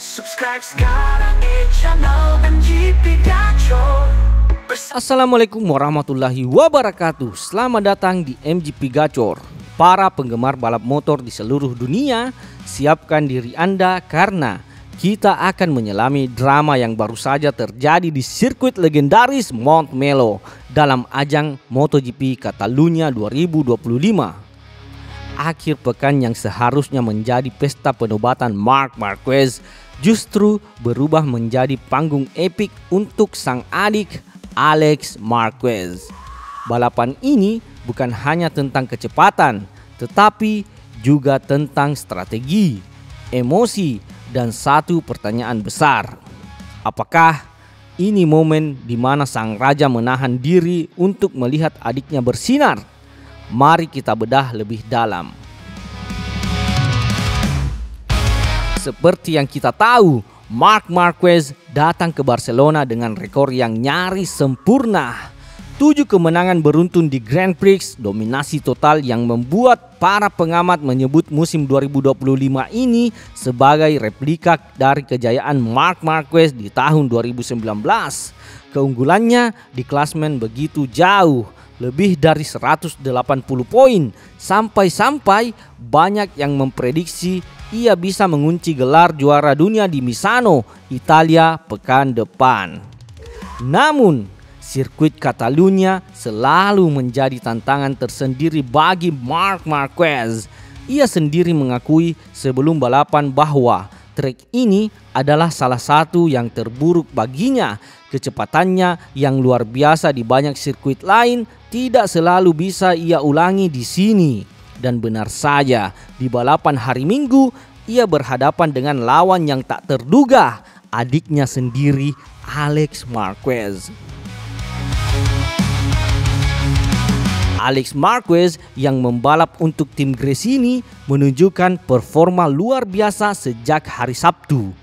Subscribe sekarang di channel MGP Gacor. Assalamualaikum warahmatullahi wabarakatuh. Selamat datang di MGP Gacor. Para penggemar balap motor di seluruh dunia, siapkan diri Anda karena kita akan menyelami drama yang baru saja terjadi di sirkuit legendaris Montmeló dalam ajang MotoGP Catalunya 2025. Akhir pekan yang seharusnya menjadi pesta penobatan Marc Marquez justru berubah menjadi panggung epik untuk sang adik Alex Marquez. Balapan ini bukan hanya tentang kecepatan, tetapi juga tentang strategi, emosi, dan satu pertanyaan besar. Apakah ini momen di mana sang raja menahan diri untuk melihat adiknya bersinar? Mari kita bedah lebih dalam. Seperti yang kita tahu, Marc Marquez datang ke Barcelona dengan rekor yang nyaris sempurna. 7 kemenangan beruntun di Grand Prix, dominasi total yang membuat para pengamat menyebut musim 2025 ini sebagai replika dari kejayaan Marc Marquez di tahun 2019. Keunggulannya di klasemen begitu jauh, lebih dari 180 poin, sampai-sampai banyak yang memprediksi ia bisa mengunci gelar juara dunia di Misano, Italia pekan depan. Namun, sirkuit Catalunya selalu menjadi tantangan tersendiri bagi Marc Marquez. Ia sendiri mengakui sebelum balapan bahwa trek ini adalah salah satu yang terburuk baginya. Kecepatannya yang luar biasa di banyak sirkuit lain tidak selalu bisa ia ulangi di sini. Dan benar saja, di balapan hari Minggu ia berhadapan dengan lawan yang tak terduga, adiknya sendiri, Alex Marquez. Alex Marquez yang membalap untuk tim Gresini menunjukkan performa luar biasa sejak hari Sabtu.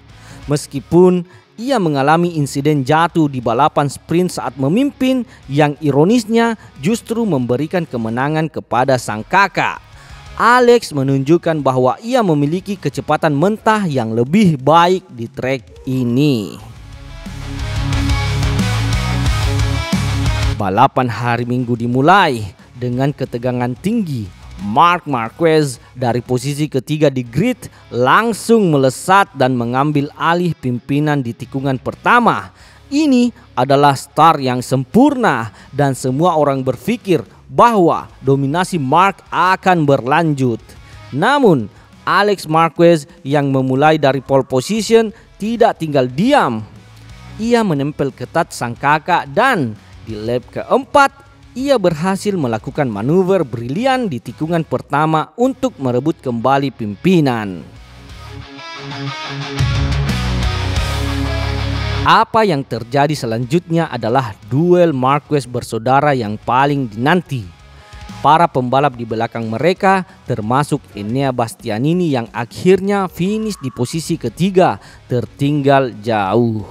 Meskipun ia mengalami insiden jatuh di balapan sprint saat memimpin yang ironisnya justru memberikan kemenangan kepada sang kakak. Alex menunjukkan bahwa ia memiliki kecepatan mentah yang lebih baik di trek ini. Balapan hari Minggu dimulai dengan ketegangan tinggi. Marc Marquez dari posisi ketiga di grid langsung melesat dan mengambil alih pimpinan di tikungan pertama. Ini adalah start yang sempurna dan semua orang berpikir bahwa dominasi Marc akan berlanjut. Namun Alex Marquez yang memulai dari pole position tidak tinggal diam. Ia menempel ketat sang kakak dan di lap keempat ia berhasil melakukan manuver brilian di tikungan pertama untuk merebut kembali pimpinan. Apa yang terjadi selanjutnya adalah duel Marquez bersaudara yang paling dinanti. Para pembalap di belakang mereka termasuk Enea Bastianini yang akhirnya finish di posisi ketiga, tertinggal jauh.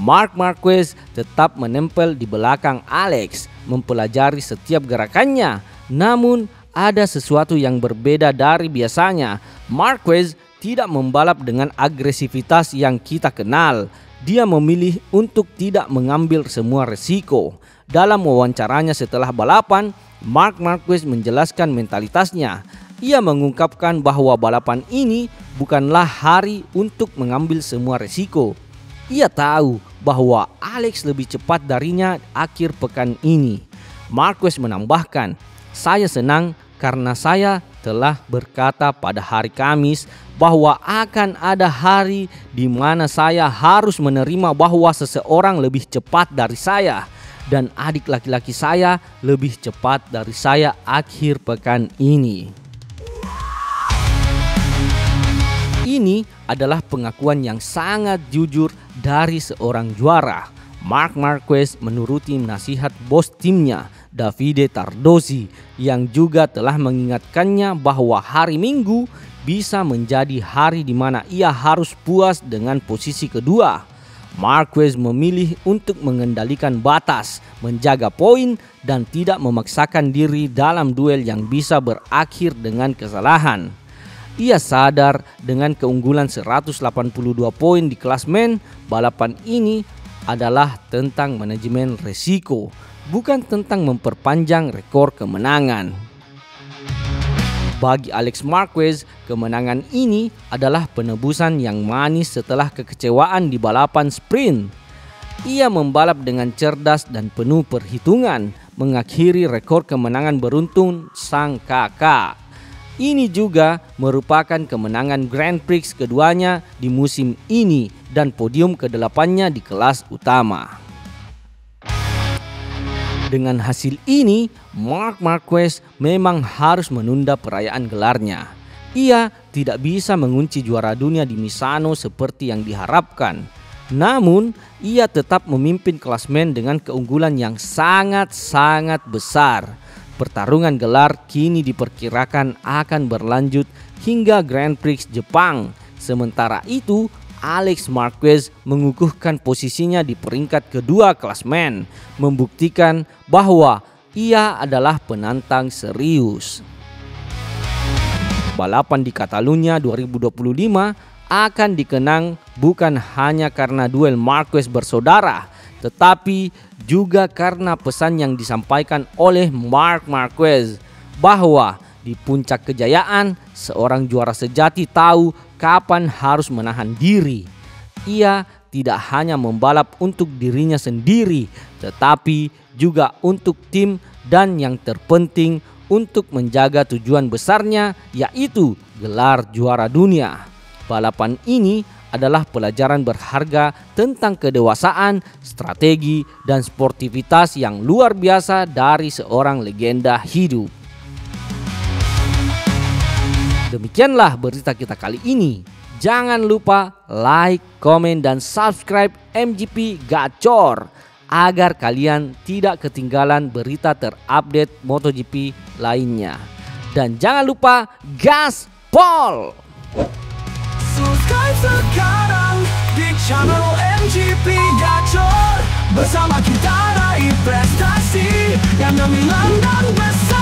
Marc Marquez tetap menempel di belakang Alex, mempelajari setiap gerakannya. Namun ada sesuatu yang berbeda dari biasanya. Marquez tidak membalap dengan agresivitas yang kita kenal. Dia memilih untuk tidak mengambil semua resiko. Dalam wawancaranya setelah balapan, Marc Marquez menjelaskan mentalitasnya. Ia mengungkapkan bahwa balapan ini bukanlah hari untuk mengambil semua resiko. Ia tahu bahwa Alex lebih cepat darinya akhir pekan ini. Marquez menambahkan, "Saya senang karena saya telah berkata pada hari Kamis bahwa akan ada hari di mana saya harus menerima bahwa seseorang lebih cepat dari saya dan adik laki-laki saya lebih cepat dari saya akhir pekan ini." Ini adalah pengakuan yang sangat jujur dari seorang juara. Marc Marquez menuruti nasihat bos timnya, Davide Tardosi, yang juga telah mengingatkannya bahwa hari Minggu bisa menjadi hari di mana ia harus puas dengan posisi kedua. Marquez memilih untuk mengendalikan batas, menjaga poin, dan tidak memaksakan diri dalam duel yang bisa berakhir dengan kesalahan. Ia sadar dengan keunggulan 182 poin di klasmen, balapan ini adalah tentang manajemen resiko, bukan tentang memperpanjang rekor kemenangan. Bagi Alex Marquez, kemenangan ini adalah penebusan yang manis setelah kekecewaan di balapan sprint. Ia membalap dengan cerdas dan penuh perhitungan, mengakhiri rekor kemenangan beruntun sang kakak. Ini juga merupakan kemenangan Grand Prix keduanya di musim ini dan podium ke-8-nya di kelas utama. Dengan hasil ini, Marc Marquez memang harus menunda perayaan gelarnya. Ia tidak bisa mengunci juara dunia di Misano seperti yang diharapkan. Namun, ia tetap memimpin klasmen dengan keunggulan yang sangat-sangat besar. Pertarungan gelar kini diperkirakan akan berlanjut hingga Grand Prix Jepang. Sementara itu, Alex Marquez mengukuhkan posisinya di peringkat kedua klasmen, membuktikan bahwa ia adalah penantang serius. Balapan di Catalunya 2025 akan dikenang bukan hanya karena duel Marquez bersaudara, tetapi juga karena pesan yang disampaikan oleh Marc Marquez bahwa di puncak kejayaan, seorang juara sejati tahu kapan harus menahan diri. Ia tidak hanya membalap untuk dirinya sendiri, tetapi juga untuk tim dan yang terpenting untuk menjaga tujuan besarnya, yaitu gelar juara dunia. Balapan ini adalah pelajaran berharga tentang kedewasaan, strategi, dan sportivitas yang luar biasa dari seorang legenda hidup. Demikianlah berita kita kali ini. Jangan lupa like, komen, dan subscribe MGP Gacor agar kalian tidak ketinggalan berita terupdate MotoGP lainnya. Dan jangan lupa gaspol! Subscribe sekarang di channel MGP Gacor. Bersama kita raih prestasi yang gemilang dan besar.